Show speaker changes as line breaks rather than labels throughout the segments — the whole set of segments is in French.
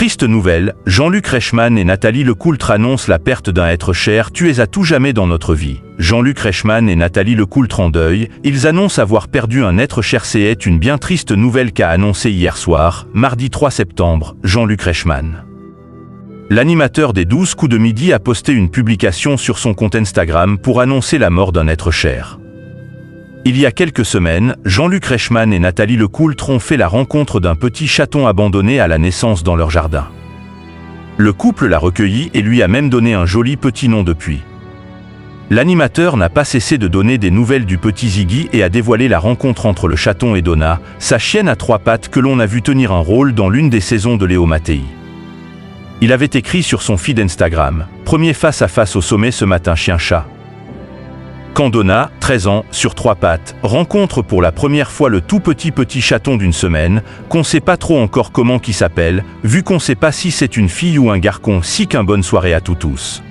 Triste nouvelle, Jean-Luc Reichmann et Nathalie Lecoultre annoncent la perte d'un être cher tué à tout jamais dans notre vie. Jean-Luc Reichmann et Nathalie Lecoultre en deuil, ils annoncent avoir perdu un être cher. C'est une bien triste nouvelle qu'a annoncé hier soir, mardi 3 septembre, Jean-Luc Reichmann. L'animateur des 12 coups de midi a posté une publication sur son compte Instagram pour annoncer la mort d'un être cher. Il y a quelques semaines, Jean-Luc Reichmann et Nathalie Lecoultre ont fait la rencontre d'un petit chaton abandonné à la naissance dans leur jardin. Le couple l'a recueilli et lui a même donné un joli petit nom depuis. L'animateur n'a pas cessé de donner des nouvelles du petit Ziggy et a dévoilé la rencontre entre le chaton et Donna, sa chienne à 3 pattes que l'on a vu tenir un rôle dans l'une des saisons de Léo Mattei. Il avait écrit sur son feed Instagram « Premier face-à-face au sommet ce matin chien-chat ». Quand Donna, 13 ans, sur 3 pattes, rencontre pour la première fois le tout petit chaton d'une semaine, qu'on sait pas trop encore comment qui s'appelle, vu qu'on sait pas si c'est une fille ou un garçon. Si qu'un bonne soirée à tous.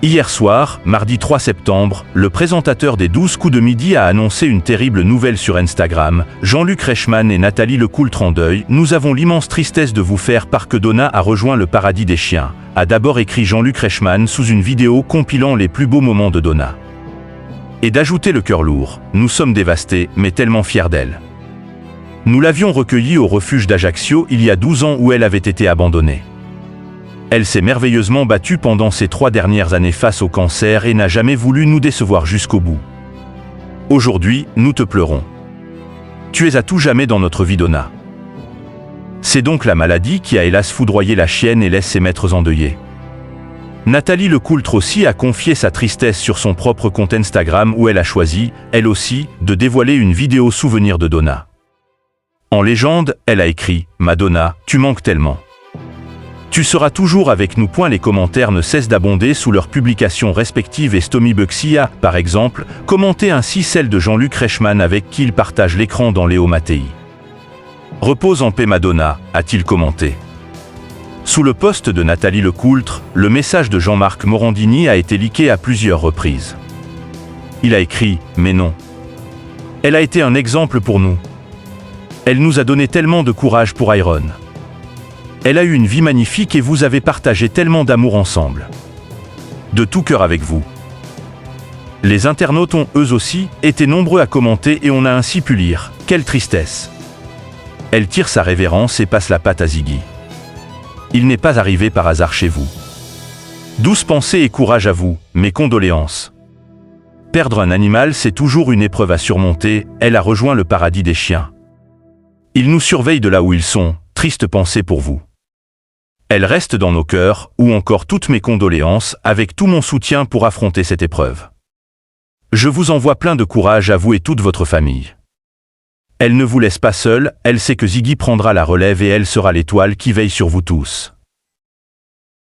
Hier soir, mardi 3 septembre, le présentateur des 12 coups de midi a annoncé une terrible nouvelle sur Instagram. Jean-Luc Reichmann et Nathalie Lecoultre en deuil, nous avons l'immense tristesse de vous faire part que Donna a rejoint le paradis des chiens, a d'abord écrit Jean-Luc Reichmann sous une vidéo compilant les plus beaux moments de Donna. Et d'ajouter le cœur lourd, nous sommes dévastés, mais tellement fiers d'elle. Nous l'avions recueillie au refuge d'Ajaccio il y a 12 ans où elle avait été abandonnée. Elle s'est merveilleusement battue pendant ces 3 dernières années face au cancer et n'a jamais voulu nous décevoir jusqu'au bout. Aujourd'hui, nous te pleurons. Tu es à tout jamais dans notre vie, Donna. C'est donc la maladie qui a hélas foudroyé la chienne et laisse ses maîtres endeuillés. Nathalie Lecoultre aussi a confié sa tristesse sur son propre compte Instagram où elle a choisi, elle aussi, de dévoiler une vidéo souvenir de Donna. En légende, elle a écrit « Madonna, tu manques tellement. Tu seras toujours avec nous. » Les commentaires ne cessent d'abonder sous leurs publications respectives et Stomy Bugsy a, par exemple, commenté ainsi celle de Jean-Luc Reichmann avec qui il partage l'écran dans Léo Mattei. « Repose en paix Madonna », a-t-il commenté. Sous le post de Nathalie Lecoultre, le message de Jean-Marc Morandini a été leaké à plusieurs reprises. Il a écrit « Mais non. Elle a été un exemple pour nous. Elle nous a donné tellement de courage pour Iron. Elle a eu une vie magnifique et vous avez partagé tellement d'amour ensemble. De tout cœur avec vous. » Les internautes ont, eux aussi, été nombreux à commenter et on a ainsi pu lire « Quelle tristesse. Elle tire sa révérence et passe la patte à Ziggy. Il n'est pas arrivé par hasard chez vous. Douce pensée et courage à vous, mes condoléances. Perdre un animal, c'est toujours une épreuve à surmonter, elle a rejoint le paradis des chiens. Ils nous surveillent de là où ils sont, triste pensée pour vous. Elle reste dans nos cœurs, ou encore toutes mes condoléances, avec tout mon soutien pour affronter cette épreuve. Je vous envoie plein de courage à vous et toute votre famille. Elle ne vous laisse pas seule, elle sait que Ziggy prendra la relève et elle sera l'étoile qui veille sur vous tous.